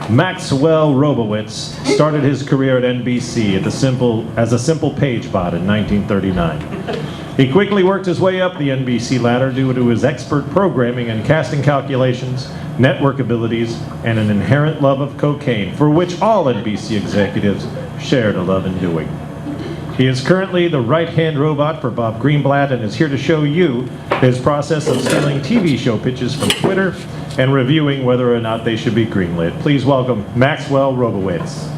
Maxwell Robowitz started his career at NBC as a simple page bot in 1939. He quickly worked his way up the NBC ladder due to his expert programming and casting calculations, network abilities, and an inherent love of cocaine, for which all NBC executives shared a love in doing. He is currently the right-hand robot for Bob Greenblatt and is here to show you his process of stealing TV show pitches from Twitter and reviewing whether or not they should be greenlit. Please welcome Maxwell Robowitz.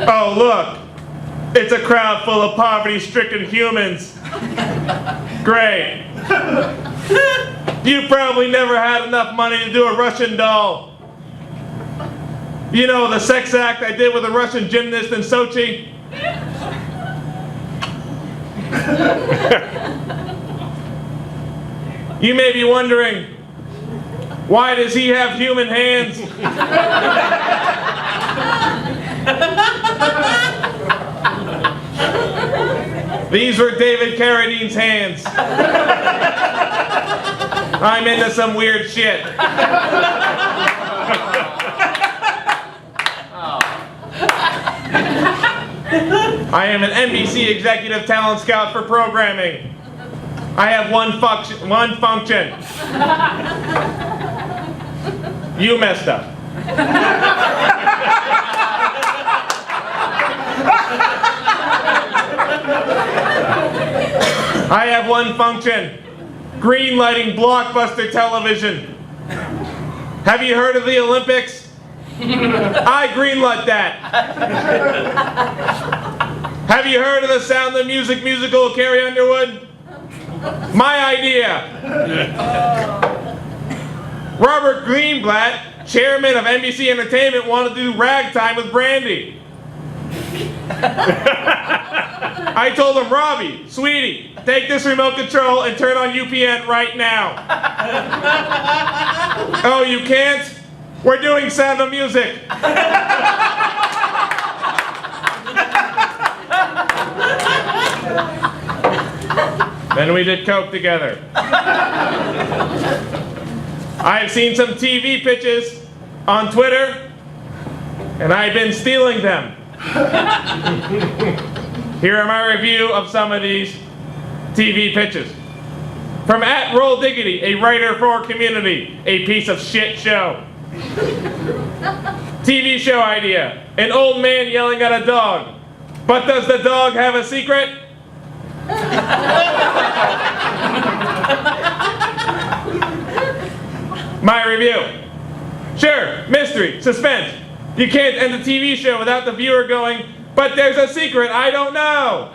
Oh, look. It's a crowd full of poverty-stricken humans. Great. You probably never had enough money to do a Russian doll. You know, the sex act I did with a Russian gymnast in Sochi? You may be wondering, why does he have human hands? These were David Carradine's hands. I'm into some weird shit. I am an NBC executive talent scout for programming. I have one function. You messed up. I have one function. Greenlighting blockbuster television. Have you heard of the Olympics? I greenlight that. Have you heard of the Sound of Music musical, Carrie Underwood? My idea. Robert Greenblatt, chairman of NBC Entertainment, wanted to do Ragtime with Brandy. I told him, Robbie, sweetie, take this remote control and turn on UPN right now. Oh, you can't? We're doing Sound of Music. Then we did coke together. I've seen some TV pitches on Twitter, and I've been stealing them. Here are my review of some of these TV pitches. From @RollDiggity, a writer for Community, a piece of shit show. TV show idea, an old man yelling at a dog. But does the dog have a secret? My review. Sure, mystery, suspense. You can't end a TV show without the viewer going, but there's a secret I don't know.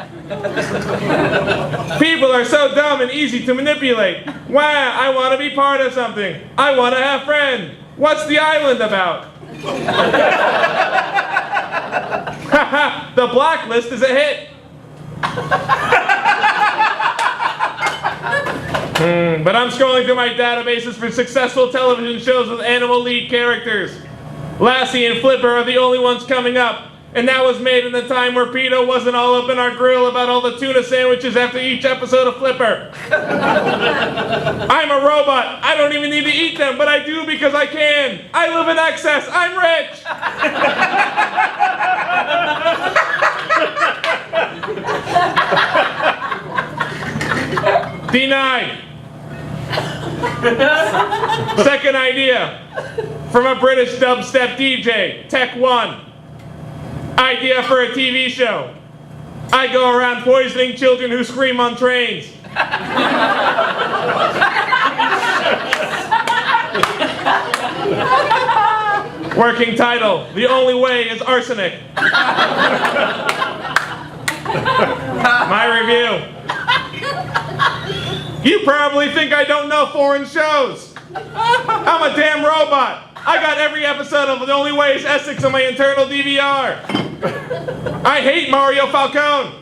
People are so dumb and easy to manipulate. Wow, I want to be part of something. I want to have friends. What's the island about? Haha, the Blacklist is a hit. But I'm scrolling through my databases for successful television shows with animal lead characters. Lassie and Flipper are the only ones coming up. And that was made in the time where Peter wasn't all up in our grill about all the tuna sandwiches after each episode of Flipper. I'm a robot. I don't even need to eat them, but I do because I can. I live in excess. I'm rich. Denied. Second idea. From a British dubstep DJ, Tech One. Idea for a TV show. I go around poisoning children who scream on trains. Working title, The Only Way is Arsenic. My review. You probably think I don't know foreign shows. I'm a damn robot. I got every episode of The Only Way is Essex on my internal DVR. I hate Mario Falcone.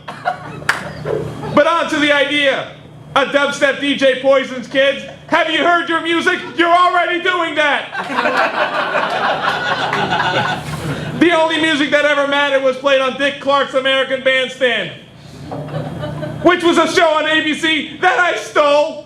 But on to the idea. A dubstep DJ poisons kids. Have you heard your music? You're already doing that. music that ever mattered was played on Dick Clark's American Bandstand, which was a show on ABC that I stole.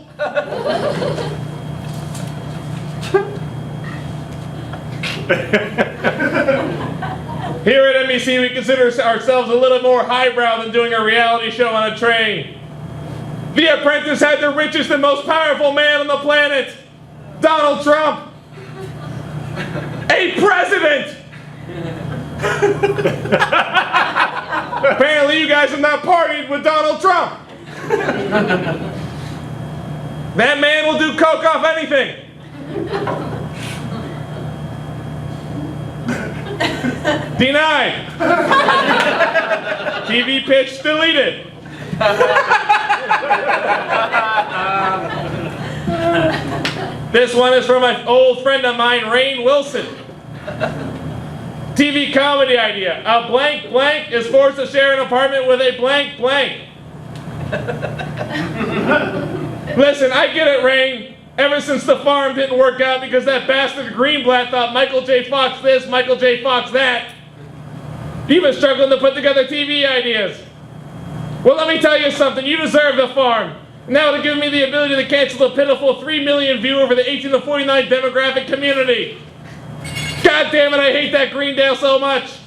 Here at NBC, we consider ourselves a little more highbrow than doing a reality show on a train. The Apprentice had the richest and most powerful man on the planet, Donald Trump. A president! Apparently you guys have not partied with Donald Trump. That man will do coke off anything. Denied. TV pitch deleted. This one is from an old friend of mine, Rainn Wilson. TV comedy idea. A blank blank is forced to share an apartment with a blank blank. Listen, I get it, Rainn. Ever since The Farm didn't work out because that bastard Greenblatt thought Michael J. Fox this, Michael J. Fox that, you've been struggling to put together TV ideas. Well, let me tell you something. You deserve The Farm. Now to give me the ability to cancel the pitiful 3 million viewer for the 18 to 49 demographic community. God damn it, I hate that Greendale so much.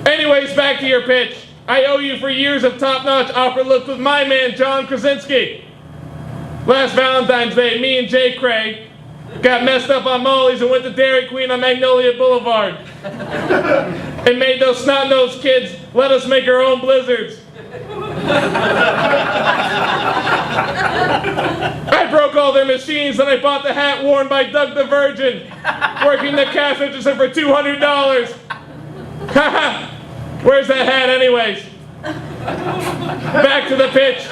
Anyways, back to your pitch. I owe you for years of top-notch awkward looks with my man, John Krasinski. Last Valentine's Day, me and Jay Craig got messed up on Molly's and went to Dairy Queen on Magnolia Boulevard. And made those snot-nosed kids let us make our own blizzards. I broke all their machines and I bought the hat worn by Doug the Virgin, working the cash register for $200. Where's that hat anyways? Back to the pitch.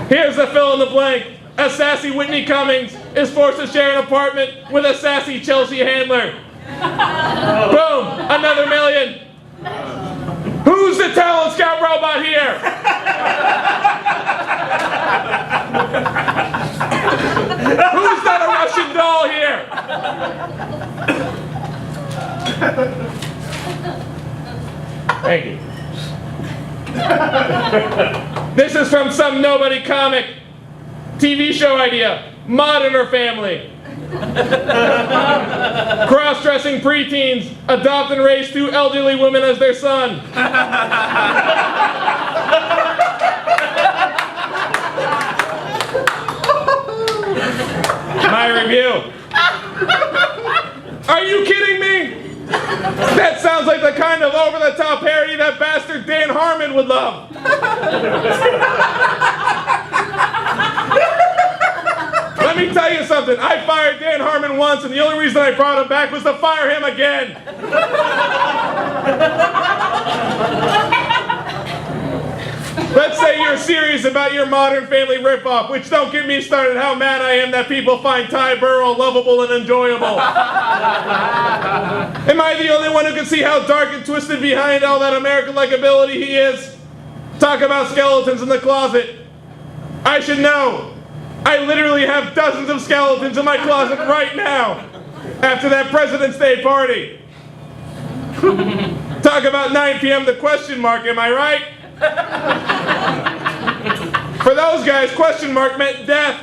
Here's the fill in the blank. A sassy Whitney Cummings is forced to share an apartment with a sassy Chelsea Handler. Boom, another million. Who's the talent scout robot here? Who's done a Russian doll here? Thank you. This is from some nobody comic. TV show idea. Modern Family. Cross-dressing preteens adopt and raise 2 elderly women as their son. My review. Are you kidding me? That sounds like the kind of over-the-top parody that bastard Dan Harmon would love. Let me tell you something. I fired Dan Harmon once, and the only reason I brought him back was to fire him again. Let's say you're serious about your Modern Family ripoff, which don't get me started how mad I am that people find Ty Burrell lovable and enjoyable. Am I the only one who can see how dark and twisted behind all that American likability he is? Talk about skeletons in the closet. I should know. I literally have dozens of skeletons in my closet right now after that President's Day party. Talk about 9 p.m. the question mark, am I right? For those guys, question mark meant death.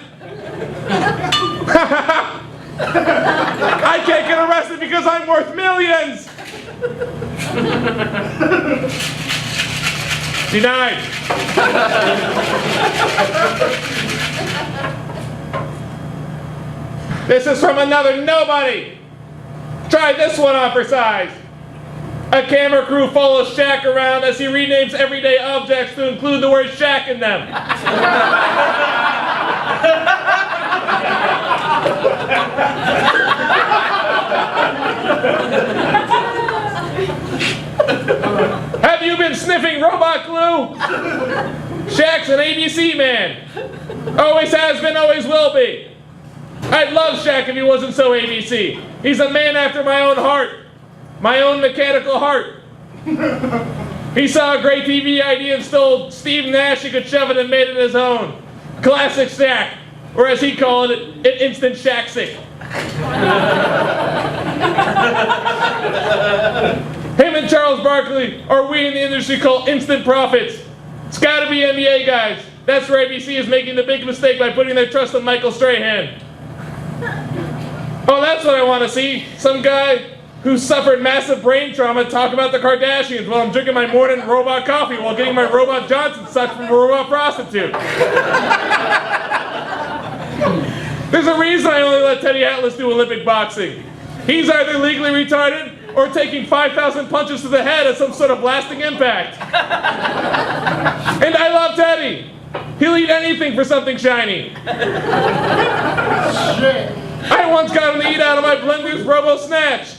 I can't get arrested because I'm worth millions. Denied. This is from another nobody. Try this one on for size. A camera crew follows Shaq around as he renames everyday objects to include the word Shaq in them. Have you been sniffing robot glue? Shaq's an ABC man. Always has been, always will be. I'd love Shaq if he wasn't so ABC. He's a man after my own heart. My own mechanical heart. He saw a great TV idea and told Steve Nash he could shove it and made it his own. Classic Shaq. Or as he called it, an instant Shaq-sick. Him and Charles Barkley are we in the industry call instant profits. It's gotta be NBA guys. That's where ABC is making the big mistake by putting their trust in Michael Strahan. Oh, that's what I want to see. Some guy who suffered massive brain trauma talk about the Kardashians while I'm drinking my morning robot coffee while getting my Robot Johnson sucked from a robot prostitute. There's a reason I only let Teddy Atlas do Olympic boxing. He's either legally retarded or taking 5,000 punches to the head at some sort of lasting impact. And I love Teddy. He'll eat anything for something shiny. I once got him to eat out of my Blender's Robo Snatch.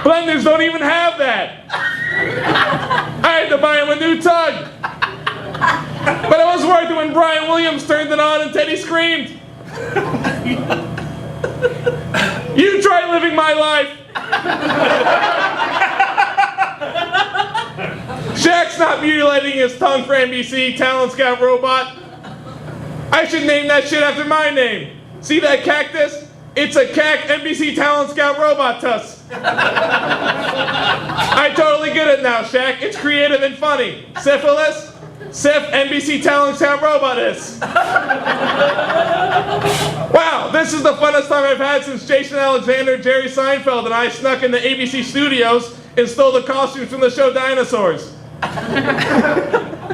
Blenders don't even have that. I had to buy him a new tug. But it was worth it when Brian Williams turned it on and Teddy screamed. You try living my life. Shaq's not mutilating his tongue for NBC Talent Scout Robot. I should name that shit after my name. See that cactus? It's a NBC Talent Scout Robot tuss. I totally get it now, Shaq. It's creative and funny. Syphilis? Sif NBC Talent Scout Robot is. Wow, this is the funnest time I've had since Jason Alexander, Jerry Seinfeld, and I snuck into ABC studios and stole the costumes from the show Dinosaurs.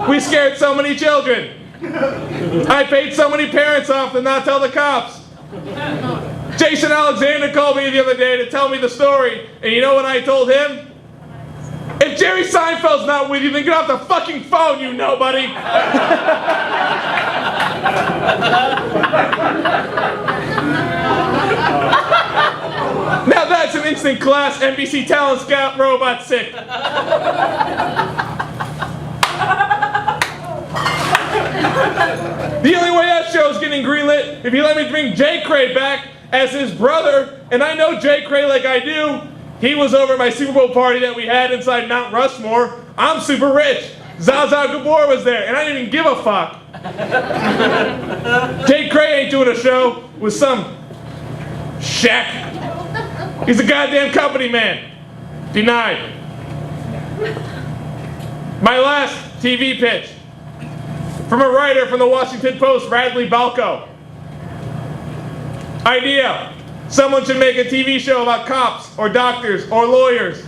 We scared so many children. I paid so many parents off to not tell the cops. Jason Alexander called me the other day to tell me the story, and you know what I told him? If Jerry Seinfeld's not with you, then get off the fucking phone, you nobody! Now that's an instant class NBC Talent Scout Robot sick. The only way that show's getting greenlit if you let me bring Jay Cray back as his brother, and I know Jay Cray like I do. He was over at my Super Bowl party that we had inside Mount Rushmore. I'm super rich. Zaza Gabor was there, and I didn't even give a fuck. Jay Cray ain't doing a show with some Shaq. He's a goddamn company man. Denied. My last TV pitch. From a writer from the Washington Post, Radley Balco. Idea. Someone should make a TV show about cops, or doctors, or lawyers.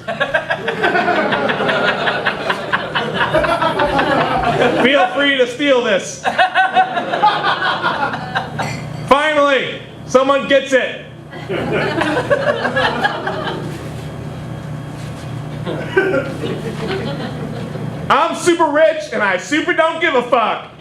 Feel free to steal this. Finally, someone gets it. I'm super rich, and I super don't give a fuck.